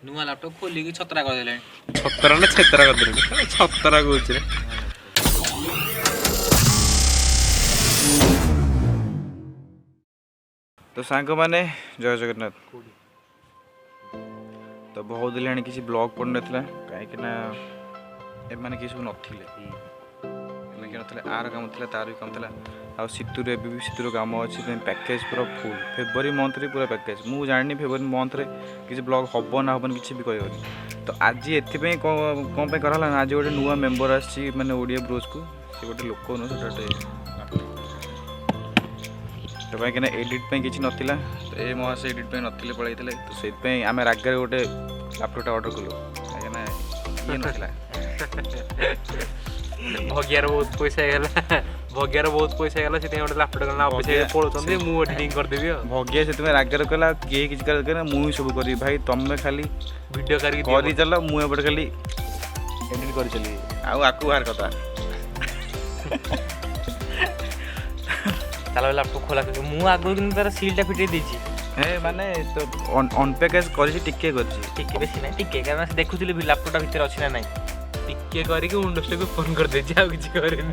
नुआ लैपटॉप खोली की छतरा कर देले छतरा ना छेतरा कर देले छतरा कहूछ रे तो सांग माने जय जगन्नाथ तो बहुत दिन लाणी किसी ब्लॉग पड़ नथिला काहे कि ना ए माने किसी नथिले लेकिन नथिले आर काम थिला तार भी काम थिला आ सितुर ए भी सितुर काम अछि पैकेज पूरा फुल फेब्रुआरी मंथ रे पूरा पैकेज मु जानि फेब्रुआरी मंथ रे किसी ब्लॉग हबो ना हबन किसी भी कहबो तो आज एथि पे कोन पे करला आज गोटे नुवा मेंबर आछि माने ओडिया ब्रोज को से गोटे लोक न सेटाटे तो भाई कि एडिट पे किसी नथिला तो ए मास एडिट पे नथिले पळैतले तो सेत पे आमे रागर गोटे लैपटॉप ऑर्डर कलो काहे ना ये नथिला भगियार बहुत पैसा गला भगियार बहुत पैसा गला से गोटे लैपटॉप करना पैसा पळोचंदी मु एडिटिंग कर देबी भगिया से तुम्हें रागर कला के किछ कर मु सब करी भाई तमे खाली वीडियो करी चल मु एपटे खाली एडिट कर चली आ आकु बाहर कथा चलो लैपटॉप खोला मु आगो दिन तार सीलटा फिटे देछि ए माने तो ऑन पैकेज करछि टिके करछि टिके बेसी नै टिके कारण से देखुथिली लैपटॉप भीतर अछि ना नै टिके करी के विंडोज को फोन कर देछि आ किछ करिन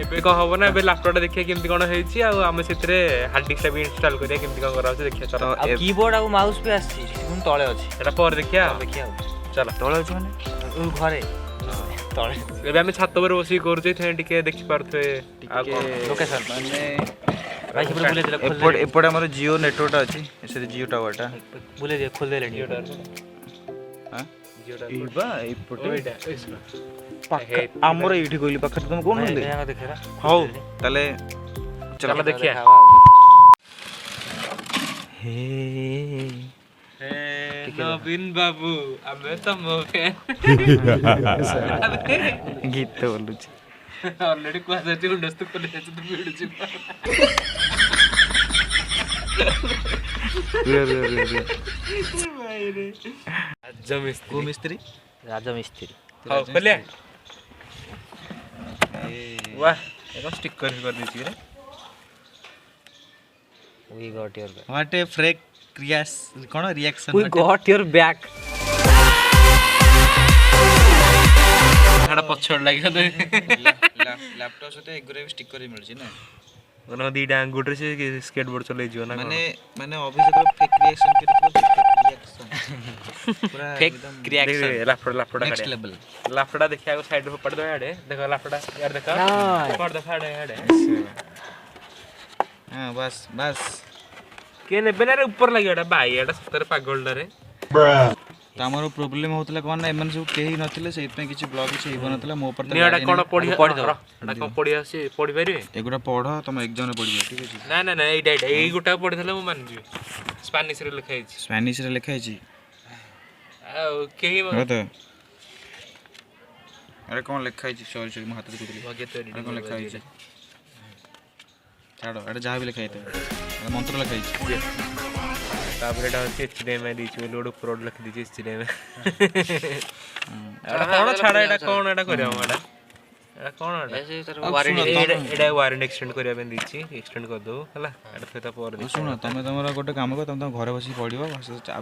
एबे को हबो ना एबे लैपटॉप देखिए केमति कोन हेछि आ हम सेतरे हार्ड डिस्क भी इंस्टॉल करिया केमति कोन करा छै देखिया चलो आ कीबोर्ड आ माउस पे आछि कोन तळे अछि एटा पर देखिया चलो तळे अछि माने ओ घरे तळे एबे हम छात पर बसी करछे थे टिके देखि पारथे आ लोकेशन माने भाई से बोले दे एपटे हमर जियो नेटवर्क अछि से जियो टावरटा बोले दे खोल देले जियो टावर हां जियो टावर इबा एपटे ओइटा पक्का हमर एठी कोइली पक्का तुम कोन होले यहां देखरा हौ तले चलो देखिया हे नवीन बाबू हमें तो मोके गीत बोलु छी ऑलरेडी क्वासा टी उंडस तो कोले छ तो वीडियो छी भाई रे मिस्त्री राजा मिस्त्री हां खोले वाह एक स्टिकर कर दी छी रे we got your back what a freak क्रियास कोन reaction we got your back खाड़ा पछड़ लागि तो लैपटॉप से एगरे स्टिकर ही मिल छी ना ओनो दीडा अंगूठे से स्केटबोर्ड चले जियो ना माने अभिषेक फेक रिएक्शन के रिएक्शन पूरा एकदम reaction laptop next level laptop देखिया को साइड पे पड़ दो याडे देखो लैपटॉप यार देखो पड़ दो फाड़े याडे हां बस बस के ने बेना ऊपर लागियोडा भाई एटा सतर पागल रे तामरो प्रॉब्लम होतला कोन ना एमन सब केही नथिले सेहि पे किछि ब्लॉग छै हिबो नथिला मो पर एटा कोन पढि दो एटा कोन पढि आसी पढि परिबे एगुडा पढ तम एग्जाम रे पढिबे ठीक अछि ना ना ना एटा एई गुटा पढिथले मु मान जी स्पेनिश रे लिखा छि स्पेनिश रे लिखा छि आ केही हो तो अरे कोन लिखा छि सॉरी मो हाथ रे कुटली भाग्य तो एडिट कोन लिखा छि छाड़ो एटा जहा भी लिखा छि मंत्र लिखा छि तापर एटा एचडी में दिछि लोड प्रोड लिख दिछि एचडी में एटा कोन छाड़ा एटा कोन एटा करिया एटा एटा कोन एटा वारंटी एटा वारंटी एक्सटेंड करिया में दिछि एक्सटेंड कर दो हला एटा फेता पर सुनो तमे तमरा गोटे काम कर तम घरे बसी पढिबो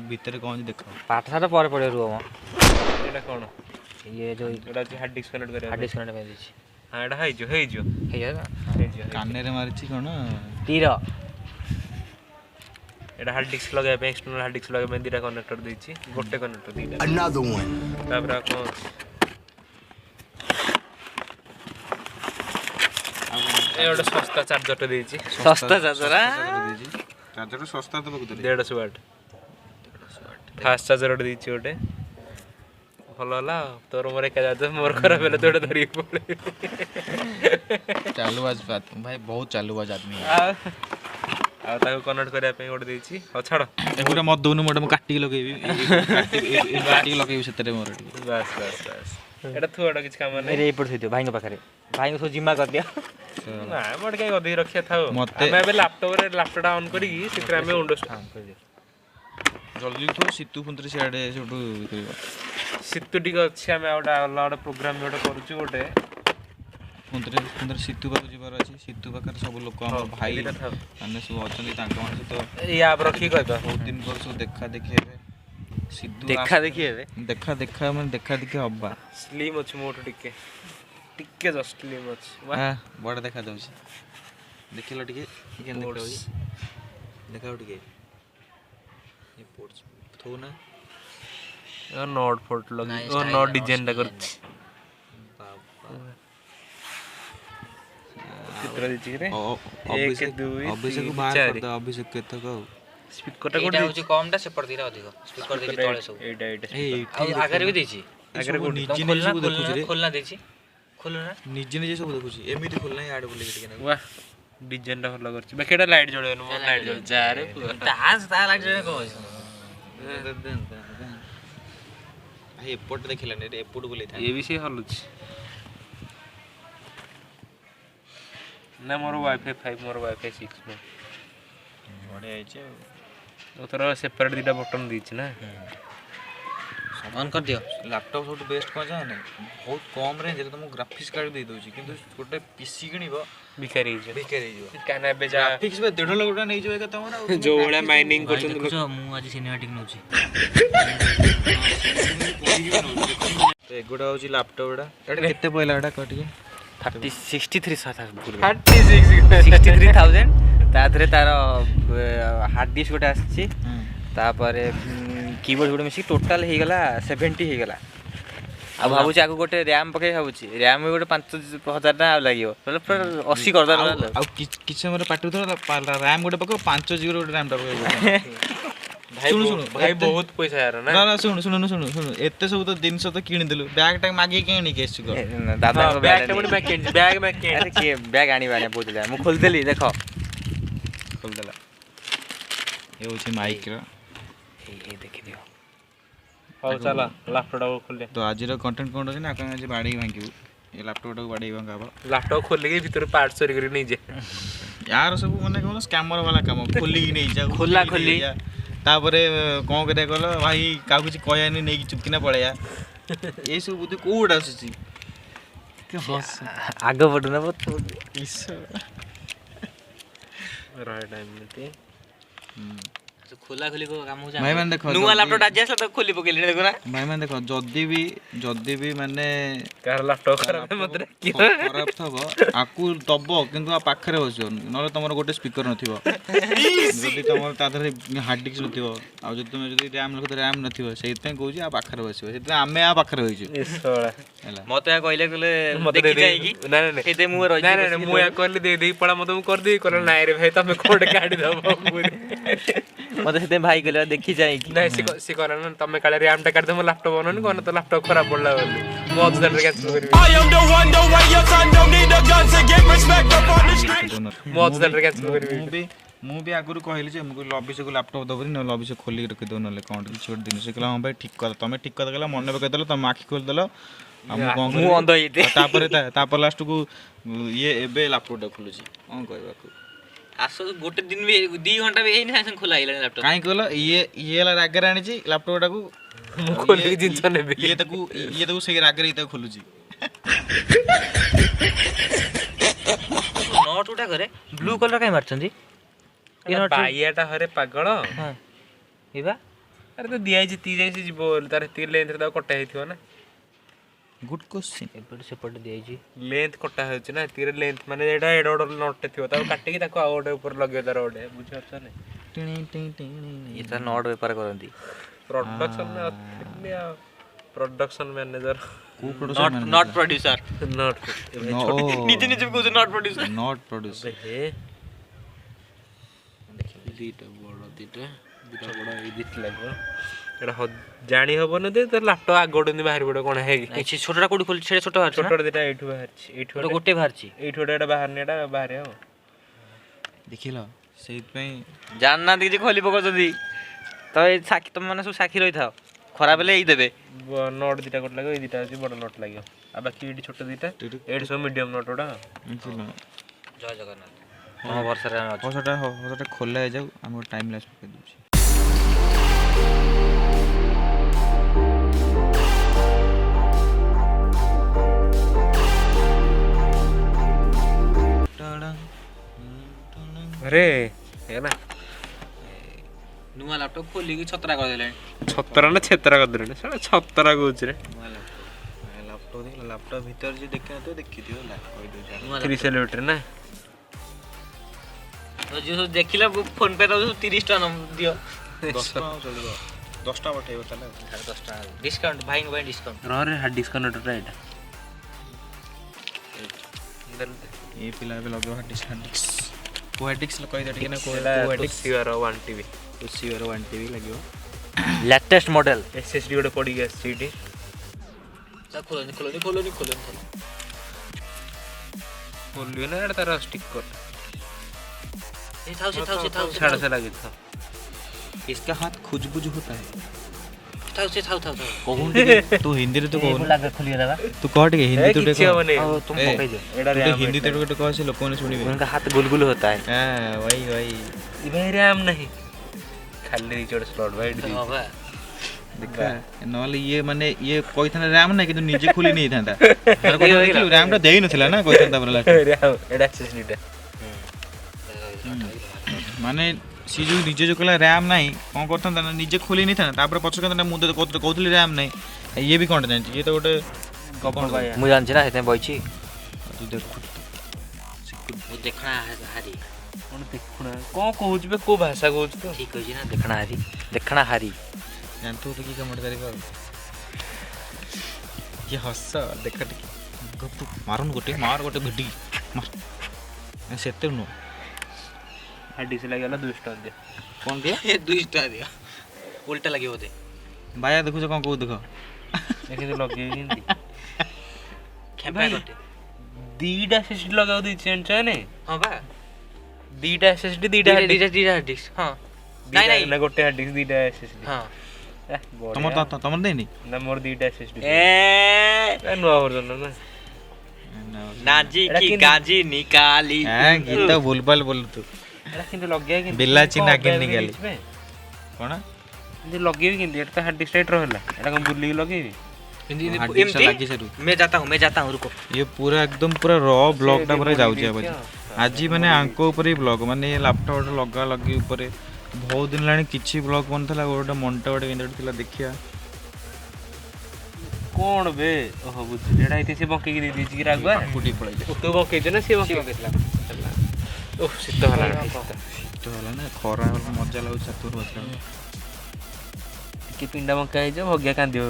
भीतर कोन देखो पाठ सारा पर पढे रुओ एटा कोन ये जो एटा हार्ड डिस्क कनेक्ट करिया हार्ड डिस्क कनेक्ट में दिछि हां एटा हेजो काने रे मारछि कोन तीर एटा हार्ड डिस्क लगा पे एक्सटर्नल हार्ड डिस्क लगा में दीटा कनेक्टर देछि गोटे कनेक्टर दीटा अनदर वन तापर को एटा सस्ता चार्जर देछि सस्ता चार्जर चार्जर सस्ता तो बहुत 150 वाट फास्ट चार्जर देछि ओटे भलो होला तोर मोर एका चार्जर मोर खराब भेले तोडे धरि पड़े चालूबाज बात भाई बहुत चालूबाज आदमी आ ताको कनेक्ट करिया पे ओड देछि हो छाड़ एगुरा मत दोनु मोटे म काटी लगेबी काटी लगेबी सेतरे मोर बस एटा थोड़ा किछ काम नै रे एपड़ थइतो भाई के पाखरे भाई को जिम्मा कर दिया ना मोट के गदी रखिया थाओ हमें बे लैपटॉप ऑन करी सिकरा में विंडोज ऑन कर दे जल्दी तो सितु पुंत्री सियाडे सेटू सितु टिक अछि हमें ओटा लड प्रोग्राम ओटा करूछु ओटे ପୁଣି ସିତୁ ପାଖକୁ ଯିବାର ଅଛି। ସିତୁ ପାଖରେ ସବୁ ଲୋକ ଆମର ଭାଇ ମାନେ ସବୁ ଅଛନ୍ତି, ତାଙ୍କ ମାନେ ସହିତ ବହୁତ ଦିନ ପରେ ସବୁ ଦେଖା ଦେଖି ହେବେ। ସିତୁ ଦେଖା ଦେଖି ହେବେ ମାନେ ଦେଖା ଦେଖି ହବା। ସ୍ଲିମ୍ ଅଛି ମୋଠୁ ଟିକେ ଜଷ୍ଟ ସ୍ଲିମ୍ ଅଛି। ବଡ଼ ଦେଖା ଯାଉଛି, ଦେଖିଲ ଟିକେ ଦେଖାଉ ଟିକେ ଥଉ ନା ନଟ୍ ଫଟ୍ ଲଗେଇ ନଟ୍ ଡିଜାଇନଟା କରିଛି। ଚିତ୍ର ଦେଇଛି କି ଅଭିଷେକ କେତକ ଆଉ ସ୍ପିକରଟା ଏଇଟା ହଉଛି କମଟା ସେପଟ ଦିଟା ଅଧିକ ସ୍ପିକର ଦେଇଛି ତଳେ ସବୁ। ଏଇଟା ଆଉ ଆଗରେ ବି ଦେଇଛି। ଆଗରେ ନିଜେ ନିଜେ ସବୁ ଦେଖୁଛି ରେ, ଖୋଲନା ଦେଇଛି, ଖୋଲନା ନିଜେ ସବୁ ଦେଖୁଛି। ଏମିତି ଖୋଲନା ଆଡେ ବୁଲେଇ ଟିକେ ୱା ଡିଜାଇନଟା ଭଲ କରିଛି। ବାକି ଏଟା ଲାଇଟ୍ ଜଳିବନି, ମୋର ଲାଇଟ୍ ଜଳୁଛି। ଯାରେ ତା ଲାଇଟ୍ ଜଳିବ କଣ ଅଛି? ଭାଇ ଏପଟେ ଦେଖିଲାନି, ଏପଟୁ ବୁଲେଇଥା। ଏ ବି ସେ ହଲୁଛି ନା। ମୋର ୱାଇଫାଇ 5, ମୋର ୱାଇଫାଇ 6 ନୁହେଁ। ବଢ଼ିଆ ହେଇଛି ଆଉ। ତୋର ସେପାରେଟ୍ ଦୁଇଟା ବଟନ୍ ଦେଇଛି ନା। ଅନ୍ କରିଦିଅ। ଲାପଟପ୍ ସବୁଠୁ ବେଷ୍ଟ କ'ଣ ଜାଣେ, ବହୁତ କମ୍ ରେଞ୍ଜରେ ତୁମକୁ ଗ୍ରାଫିକ୍ସ କାର୍ଡ଼ ଦେଇଦେଉଛି, କିନ୍ତୁ ଗୋଟେ ପିସି କିଣିବ ଭିକାରୀ ହେଇଯିବ। କାହିଁକିନା ଏବେ ଗ୍ରାଫିକ୍ସ 1.5 ଲାଖ ଟଙ୍କା ନେଇଯିବ ଏକା ତମର। ଯୋଉ ଭଳିଆ ମାଇନିଂ କରୁଛନ୍ତି ମୁଁ ଆଜି ସିନେମାଟିକ୍ ନେଉଛି। ଏଗୁଡ଼ା ହେଉଛି ଲାପଟପ୍ ଗୁଡ଼ା। ଏଇଟା କେତେ ପଇଲା ଏଇଟା କହ ଟିକେ? 63,000 ତା ଦେହରେ ତାର ହାର୍ଡ ଡିସ୍କ ଗୋଟେ ଆସିଛି, ତାପରେ कीबोर्ड गुटे मिसिक टोटाल ହେଇଗଲା 70 ହେଇଗଲା। ଆଉ ଭାବୁଛି ଆଗକୁ ଗୋଟେ ର୍ୟାମ୍ ପକେଇ ଭାବୁଛି। ର୍ୟାମ୍ ବି ଗୋଟେ 5,000 ଟଙ୍କା ଆଉ ଲାଗିବ, ତାହେଲେ ପୁରା 80 କରିଦେଲା। ଆଉ କିଛି ସମୟରେ ପାଟି ଉଠେଇବ, ର୍ୟାମ୍ ଗୋଟେ ପକେଇବ 5 GB ଗୋଟେ ର୍ୟାମ୍ ଟା ପକେଇବ। ଶୁଣୁ ଭାଇ ବହୁତ ପଇସା यार ନା। ନା ଶୁଣୁ ଏତେ ସବୁ ତ ଜିନିଷ ତ କିଣିଦେଲୁ, ବ୍ୟାଗ୍ ଟା ମାଗିକି କିଣି ନେଇକି ଆସିଛୁ। ଦାଦାଙ୍କ ବ୍ୟାଗ୍ ଟା ଗୋଟେ ବ୍ୟାଗ୍ ଆରେ କିଏ ବ୍ୟାଗ୍ ଆଣିବା ନା ବୋତଲ ମୁଁ ଖୋଲିଦେଲି, ଦେଖ ଖୋଲିଦେଲା। ଏ ହେଉଛି ମାଇକ୍ର, ଦେଖିଦିଅ। ହଉ ଚାଲ ଲାପଟପ୍ ଖୋଲିବା। ତ ଆଜିର କଣ୍ଟେଣ୍ଟ କ'ଣ ଅଛି ନା, ଆପଣ ଆଜି ବାଡ଼େଇ ଭାଙ୍ଗିବୁ। ଏ ଲାପଟପ୍ ବାଡ଼େଇ ଭାଙ୍ଗା ହବ। ଲାପଟପ୍ ଖୋଲିକି ଭିତରୁ ପାର୍ଟ ଚୋରି କରି ନେଇଯା। ୟାର ସବୁ ମାନେ କ'ଣ ସ୍କାମର ବାଲା କାମ, ଖୋଲିକି ନେଇଯା, ଖୋଲି ତାପରେ କ'ଣ କରିବା କହିଲ ଭାଇ, କାହାକୁ କିଛି କହିବାନି, ନେଇକି ଚୁପକିନା ପଳେଇବା। ଏଇସବୁ ବୁଦ୍ଧି କୋଉଟା ଆସୁଛି? ଆଗ ପଟୁ ନା ଖୋଲା ଖୋଲି କାମ ହଉଛି। ଭାଇମାନେ ଦେଖ, ନୂଆ ଲାପଟପ୍ ଆଜି ଆସିଲା ତାକୁ ଖୋଲି ପକେଇଲି, ଦେଖୁନ ଭାଇମାନେ ଦେଖ, ଯଦି ବି ମାନେ କାହାର ଲାପଟପ୍ ଖରାପ ଥବ ଆକୁ ଦବ, କିନ୍ତୁ ଆ ପାଖରେ ବସିବନି, ନହେଲେ ତମର ଗୋଟେ ସ୍ପିକର ନଥିବ। ଯଦି ତମର ତା ଦେହରେ ହାର୍ଡ ଡିସ୍କ ନଥିବ, ଆଉ ଯଦି ତମେ ଯଦି ର୍ୟାମ୍ ନଥିବ, ସେଇଥିପାଇଁ କହୁଛି ଆ ପାଖରେ ବସିବ। ସେଥିପାଇଁ ଆମେ ଆ ପାଖରେ ବସିଛୁ ହେଲା। ମତେ କହିଲେ ମତେ ମୁଁ କହିଲି ଦେଇ ପଳା, ମତେ ମୁଁ କରିଦେବି। କହିଲେ ନାଇଁ ରେ ଭାଇ, ତମେ କୋଉଟେ କାଢିଦବ। ମତେ ସେଥିପାଇଁ ଭାଇ କହିଲେ ଦେଖି ଯାଇକି ନାଇଁ ସେ କହିଲା ନା, ତମେ କାଳେ ର୍ୟାମ୍ ଟା କାଢିଦବ, ମୋ ଲାପଟପ୍ ବନଉନି, କହିଲେ ତ ଲାପଟପ୍ ଖରାପ ପଡିଲା ବୋଲି। ମୁଁ ଅଧାରେ କ୍ୟାନ୍ସେଲ କରିବି। ମୁଁ ବି ଆଗରୁ କହିଲି ଯେ, ମୁଁ କହିଲି ଅଭିଷେକ ଲାପଟପ୍ ଦବନି, ନହେଲେ ଅଭିଷେକ ଖୋଲିକି ରଖିଦେବ, ନହେଲେ କ'ଣ କିଛି ଗୋଟେ ଜିନିଷ। କହିଲା ହଁ ଭାଇ ଠିକ୍ କଥା, ତମେ ଠିକ୍ କଥା କହିଲା, ମନେ ପକେଇଦେଲ, ତମେ ଆଖି ଖୋଲିଦେଲ। ଆଉ ମୁଁ ଅନ୍ଧ ହେଇଥିଲି। ତାପରେ ଲାଷ୍ଟକୁ ଇଏ ଏବେ ଲାପଟପ୍ ଟା ଖୋଲୁଛି, କ'ଣ କହିବାକୁ। ଗୋଟେ ଦିନ ବି 2 ଘଣ୍ଟା ବି ହେଇନି, ସାଙ୍ଗେ ଖୋଲା ହେଇଗଲାଣି ଲାପଟପ୍। କାହିଁ କହିଲ, ଇଏ ହେଲା ରାଗରେ ଆଣିଛି ଲାପଟପ୍ ଟାକୁ, ମୁଁ ଖୋଲିକି ଜିନିଷ ନେବି। ଇଏ ତାକୁ ସେଇ ରାଗରେ ତାକୁ ଖୋଲୁଛି। ନଟ୍ ଉଠା କରେ ବ୍ଲୁ କଲର କାଇଁ ମାରୁଛନ୍ତି? ବାଇଆଟା ହରେ ପାଗଳ। ଏବା ଆରେ ତ ଦିଆହେଇଛି, ତି ଯାଇସି ଯିବ ବୋଲି, ତାର ଏତିକି ଲେନ୍ଥରେ ତାକୁ କଟା ହେଇଥିବ ନା। Good question. ଏପଟେ ସେପଟେ ଦିଆହେଇଛି, ଲେନ୍ଥ କଟା ହେଉଛି ନା, ଏତିକିରେ ଲେନ୍ଥ ମାନେ ଏଇଟା ଏଡ଼େ ବଡ଼ ନଟ୍ଟେ ଥିବ, ତାକୁ କାଟିକି ତାକୁ ଆଉ ଗୋଟେ ଉପରେ ଲଗେଇବ, ତାର ଗୋଟେ, ବୁଝିପାରୁଛ ନା? ଇଏ ତାର ନଟ୍ ବେପାର କରନ୍ତି। ପ୍ରଡକ୍ସନ ମ୍ୟାନେଜର, ନଟ୍ ପ୍ରଡ୍ୟୁସର, ନିଜେ କହୁଛୁ ନଟ୍ ପ୍ରଡ୍ୟୁସର। ଦିଟା ବଡ଼ ଦିଟା ବଡ଼ ଏଇ ଦିଟା ଲାଗିବ। ଏଇଟା ଜାଣି ହବନି ଯେ ତାର ଲାପଟପ୍ ଆଗୋଟେ ଏମିତି ବାହାରି ପଡ଼ିବ କ'ଣ ହେଇକି। ଛୋଟଟା କୋଉଠି ଖୋଲିଛି? ସେଟା ଛୋଟ ବାହାରିଛି, ଛୋଟ ଦିଟା ଏଇଠୁ ବାହାରିଛି, ଏଇଠୁ ଗୋଟେ ବାହାରିଛି, ଏଇଠୁ ଗୋଟେ ଏଇଟା ବାହାରିନି, ଏଇଟା ବାହାରେ ଆଉ। ଦେଖିଲ, ସେଇଥିପାଇଁ ଜାଣିନାହାନ୍ତି କିଛି ଖୋଲି ପକାଉଛନ୍ତି। ତ ଏଇ ସାକ୍ଷୀ, ତମେ ମାନେ ସବୁ ସାକ୍ଷୀ ରହିଥାଅ, ଖରାପ ହେଲେ ଏଇ ଦେବେ। ନଟ୍ ଦିଟା ଗୋଟେ ଲାଗିବ, ଏଇ ଦିଟା ହେଉଛି ବଡ଼ ନଟ୍ ଲାଗିବ, ଆଉ ବାକି ଏଇଠି ଛୋଟ ଦିଟା, ଏଇଠି ସବୁ ମିଡ଼ିୟମ୍ ନଟ୍ ଗୁଡ଼ା। ଜୟ ଜଗନ୍ନାଥ। ହଁ ବର୍ଷାରେ ଆମେ ଅଛୁ। ହସଟା ଖୋଲା ହେଇଯାଉ, ଆମେ ଗୋଟେ ଟାଇମ୍ ଲାସ୍ ପକେଇ ଦେଉଛି। अरे ହେଇଗଲା ନୂଆ ଲାପଟପ୍ ଖୋଲିକି ଛତରା କରିଦେଲେଣି। ଛତରା ନା ଛେତରା କରିଦେଲେଣି ସେଟା ଛତରା କହୁଛି ରେ। ଲାପଟପ୍ ଭିତରେ ଯିଏ ଦେଖିନଥିବ ଦେଖିଥିବ ହେଲା କହିଦେଉଛି। 30 ଲିଟର ନା ଯିଏ ସବୁ ଦେଖିଲା ଫୋନ ପେ ଦଉଛୁ 30 ଟଙ୍କା ଦିଅ। 10 ଟଙ୍କା ଚଳିବ 10 ଟଙ୍କା ପଠେଇବ ତାହେଲେ 10 ଟଙ୍କା ଡିସକାଉଣ୍ଟ ଭାଇଙ୍କ ପାଇଁ ଡିସକାଉଣ୍ଟ। ରେ ହାର୍ଡ ଡିସ୍କ କନେକ୍ଟରଟା ଏଇଟା ଏ ପିଲା ଏବେ ଲଗେଇବ ହାର୍ଡ ଡିସ୍କ କୋଆଟିକ୍ସ କହିଦେ ଟିକେ ନା କୋଆଟିକ୍ସ ସିଆର 1 ଟିବି ସିଓର 1 ଟିବି ଲାଗିବ ଲାଟେଷ୍ଟ ମଡେଲ SSD ଗୋଟେ ପଡ଼ିକି ଆସିଛି ଏଠି। ଖୋଲନି ଖୋଲିବ ନା ଏଟା ତାର ଷ୍ଟିକର छाड़ से लगी था। इसका हाथ खुजबुज होता है। तू हिंदी रे तो कहू लगा खुलिया दादा तू कह के हिंदी तो किछि बने तुम पकई दे एडा हिंदी तो कह से लोगों ने सुनिबे उनका हाथ गुलगुल होता है। हां वही ये भाई रैम नहीं खाली रिचर्ड स्लॉट भाई हां देखा नले ये माने ये कोई था रैम नहीं कि निजे खुली नहीं था रैम टा देई नथिला ना कोई था बरला रैम एडा SSD टा माने सी जो निजे जो कला रैम नहीं कोन करथन ना निजे खोली नहीं था तापर पछ कन मु कहतली रैम नहीं ये भी कोन जान ये तो गोटे कपन मु जान छी ना हेते बइची तू देख वो देखना हारी कोन देखुना को कहूछ बे को भाषा कहूछ तो ठीक होई ना देखना हारी जान तू तो की कमेंट करी बा ये हस देख गप मारन मार गोटे भिडी मार सेते नो हार्ड डिस्क लगे 2 स्टार दे कौन दिया 2 स्टार दिया उल्टा लगे होते बाया देखु कौन को देख देखे तो लगे हिंदी खेपा करते दीटा SSD लगाओ दी चेंज है ने हां बा दीटा SSD दीटा हार्ड डिस्क हां नहीं ना गोटे हार्ड डिस्क दीटा SSD हां तमर देनी ना मोर दीटा SSD ए नुआ वर्जन ना नाजी की गाजी निकाली हां गीत बुलबुल बोल तू एटा किंतु लगे कि बिल्ला चिना के निकाली कोन जे लगे कि एटा हार्ड डिस्क राइट रहला एटा हम बुल्ली लगे मैं जाता हूं रुको ये पूरा एकदम पूरा रॉ ब्लॉक टा पूरा जाउ छै आज माने आंको ऊपर ब्लॉक माने लैपटॉप लगा लगी ऊपर बहुत दिन लानी किछि ब्लॉक बनथला गोटा मोंटा गोटे केंद्र थिला देखिया कोन बे ओहो बुझ एटा इते से बंके की दे दी कि रागवा फुटी पड़ै तू बंके जे ना से बंकेला ओह शीत होला ना खरा मजा लागु चतुर बचला कि पिंडा बंका है जो भग्या कांदियो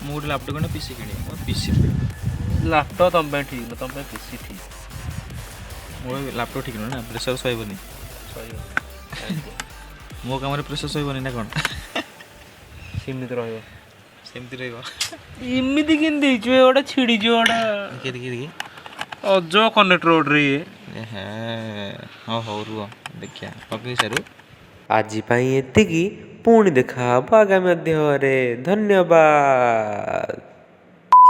मूड लैपटॉप ने पीसी किनी पीसी लैपटॉप तम पे ठीक तम पे पीसी ठीक मो लैपटॉप ठीक ना प्रेशर सहिबनी मो काम रे प्रेशर सहिबनी ना कोन सीमित रहयो सेमती रहइबो इमिति किन देइछु ओडा छिडी जो ओडा देखी अजो कनेक्टर रे हे हो रुआ देखिया पकई सरू आजि पई एतिकी पुणी देखा आगामी अध्याୟରେ धन्यवाद।